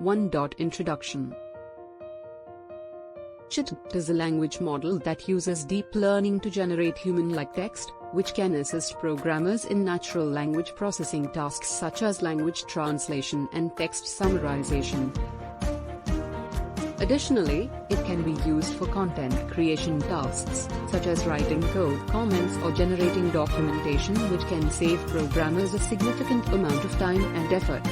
1. Introduction. ChatGPT is a language model that uses deep learning to generate human-like text, which can assist programmers in natural language processing tasks such as language translation and text summarization. Additionally, it can be used for content creation tasks, such as writing code comments or generating documentation, which can save programmers a significant amount of time and effort.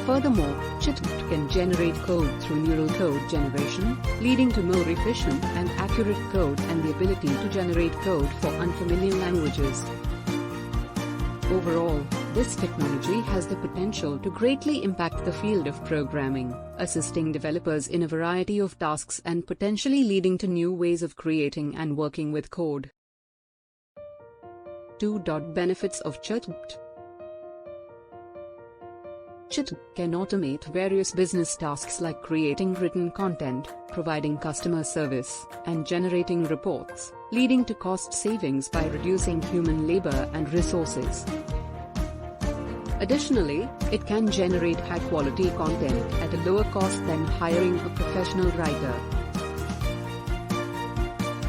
Furthermore, ChatGPT can generate code through neural code generation, leading to more efficient and accurate code and the ability to generate code for unfamiliar languages. Overall, this technology has the potential to greatly impact the field of programming, assisting developers in a variety of tasks and potentially leading to new ways of creating and working with code. 2. Benefits of ChatGPT. ChatGPT can automate various business tasks like creating written content, providing customer service, and generating reports, leading to cost savings by reducing human labor and resources. Additionally, it can generate high-quality content at a lower cost than hiring a professional writer.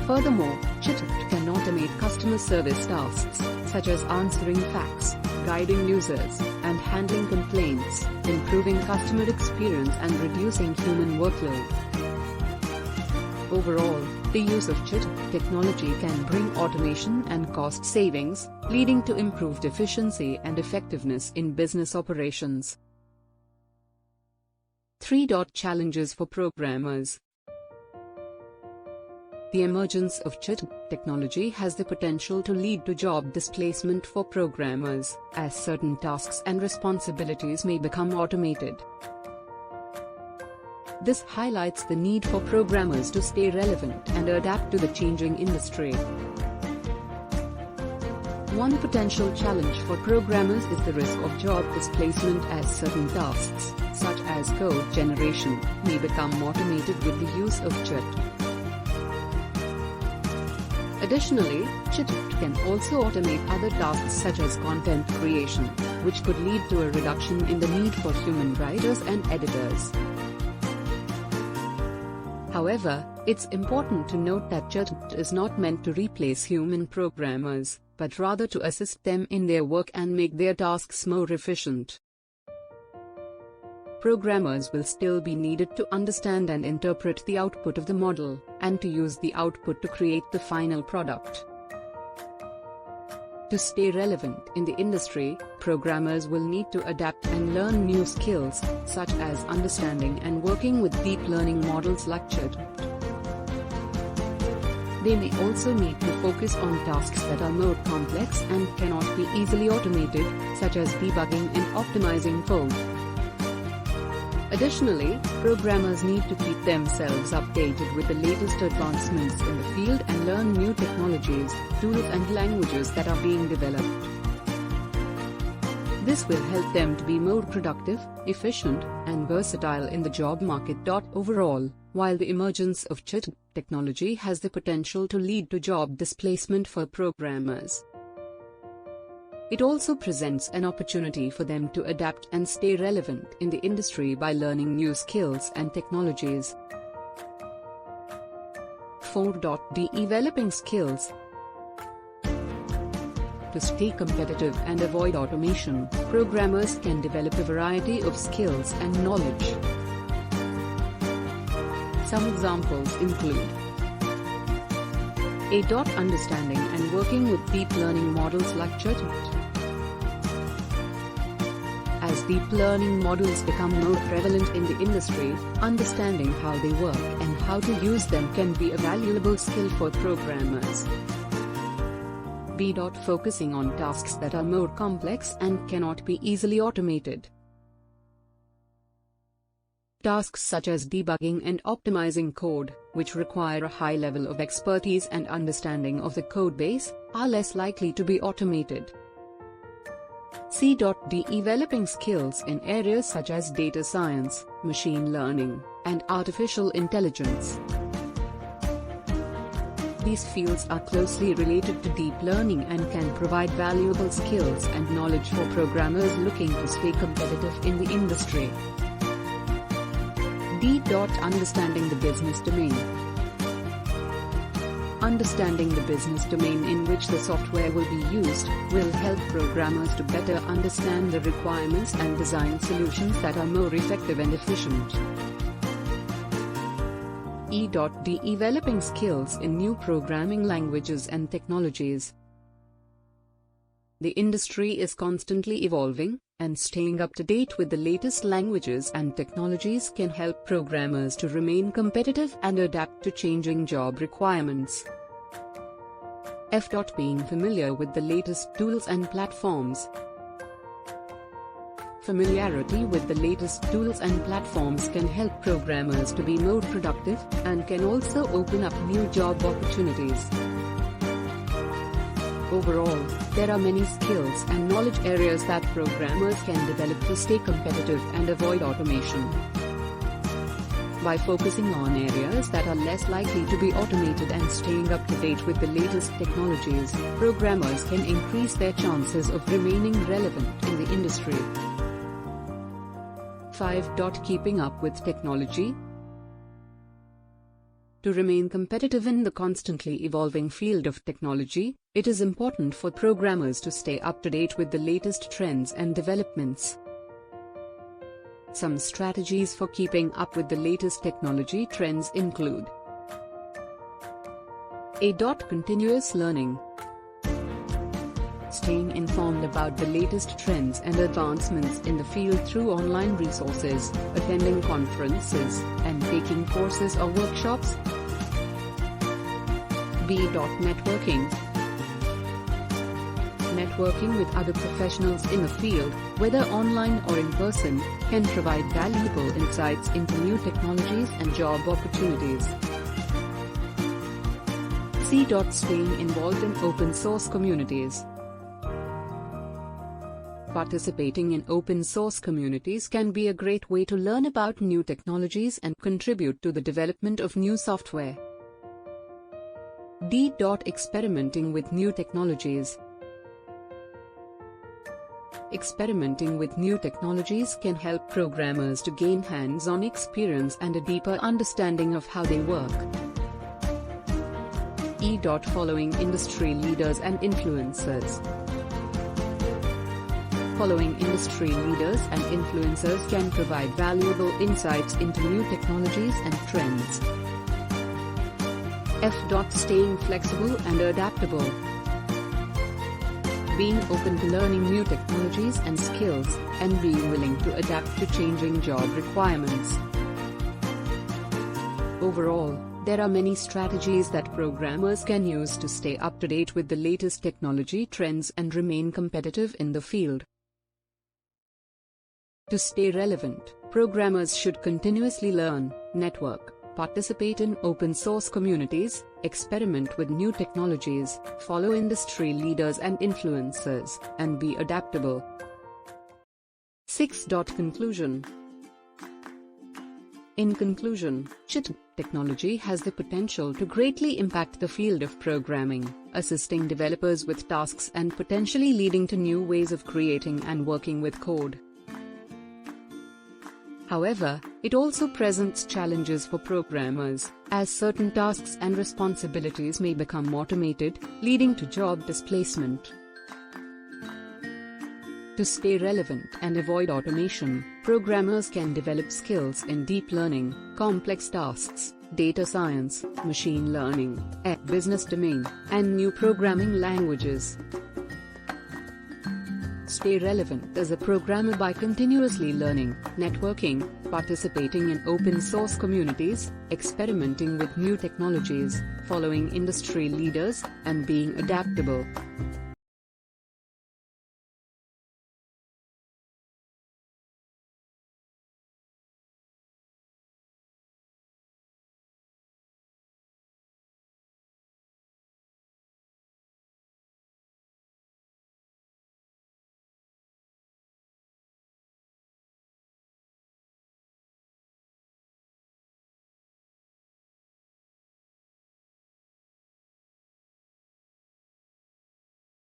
Furthermore, ChatGPT can automate customer service tasks, such as answering fax, guiding users, and handling complaints, improving customer experience and reducing human workload. Overall, the use of ChatGPT technology can bring automation and cost savings, leading to improved efficiency and effectiveness in business operations. 3. Challenges for programmers. The emergence of ChatGPT technology has the potential to lead to job displacement for programmers, as certain tasks and responsibilities may become automated. This highlights the need for programmers to stay relevant and adapt to the changing industry. One potential challenge for programmers is the risk of job displacement, as certain tasks, such as code generation, may become automated with the use of ChatGPT. Additionally, ChatGPT can also automate other tasks such as content creation, which could lead to a reduction in the need for human writers and editors. However, it's important to note that ChatGPT is not meant to replace human programmers, but rather to assist them in their work and make their tasks more efficient. Programmers will still be needed to understand and interpret the output of the model, and to use the output to create the final product. To stay relevant in the industry, programmers will need to adapt and learn new skills, such as understanding and working with deep learning models like ChatGPT. They may also need to focus on tasks that are more complex and cannot be easily automated, such as debugging and optimizing code. Additionally, programmers need to keep themselves updated with the latest advancements in the field and learn new technologies, tools and languages that are being developed. This will help them to be more productive, efficient, and versatile in the job market. Overall, while the emergence of ChatGPT technology has the potential to lead to job displacement for programmers, it also presents an opportunity for them to adapt and stay relevant in the industry by learning new skills and technologies. 4. Developing skills. To stay competitive and avoid automation, programmers can develop a variety of skills and knowledge. Some examples include understanding and working with deep learning models like ChatGPT. As deep learning models become more prevalent in the industry, understanding how they work and how to use them can be a valuable skill for programmers. Focusing on tasks that are more complex and cannot be easily automated. Tasks such as debugging and optimizing code, which require a high level of expertise and understanding of the code base, are less likely to be automated. Developing skills in areas such as data science, machine learning, and artificial intelligence. These fields are closely related to deep learning and can provide valuable skills and knowledge for programmers looking to stay competitive in the industry. D. Understanding the business domain. Understanding the business domain in which the software will be used will help programmers to better understand the requirements and design solutions that are more effective and efficient. E. Developing skills in new programming languages and technologies. The industry is constantly evolving, and staying up to date with the latest languages and technologies can help programmers to remain competitive and adapt to changing job requirements. F. Being familiar with the latest tools and platforms. Familiarity with the latest tools and platforms can help programmers to be more productive, and can also open up new job opportunities. Overall, there are many skills and knowledge areas that programmers can develop to stay competitive and avoid automation. By focusing on areas that are less likely to be automated and staying up to date with the latest technologies, programmers can increase their chances of remaining relevant in the industry. 5. Keeping up with technology. To remain competitive in the constantly evolving field of technology, it is important for programmers to stay up to date with the latest trends and developments. Some strategies for keeping up with the latest technology trends include: A. Continuous learning. Staying informed about the latest trends and advancements in the field through online resources, attending conferences, and taking courses or workshops. B. Networking. Networking with other professionals in a field, whether online or in person, can provide valuable insights into new technologies and job opportunities. C. Staying involved in open source communities. Participating in open source communities can be a great way to learn about new technologies and contribute to the development of new software. D. Experimenting with new technologies. Experimenting with new technologies can help programmers to gain hands-on experience and a deeper understanding of how they work. E. Following industry leaders and influencers. Following industry leaders and influencers can provide valuable insights into new technologies and trends. F. Staying flexible and adaptable. Being open to learning new technologies and skills, and being willing to adapt to changing job requirements. Overall, there are many strategies that programmers can use to stay up to date with the latest technology trends and remain competitive in the field. To stay relevant, programmers should continuously learn, network, participate in open source communities, experiment with new technologies, follow industry leaders and influencers, and be adaptable. 6. Conclusion. In conclusion, ChatGPT technology has the potential to greatly impact the field of programming, assisting developers with tasks and potentially leading to new ways of creating and working with code. However, it also presents challenges for programmers, as certain tasks and responsibilities may become automated, leading to job displacement. To stay relevant and avoid automation, programmers can develop skills in deep learning, complex tasks, data science, machine learning, business domain, and new programming languages. Stay relevant as a programmer by continuously learning, networking, participating in open source communities, experimenting with new technologies, following industry leaders, and being adaptable.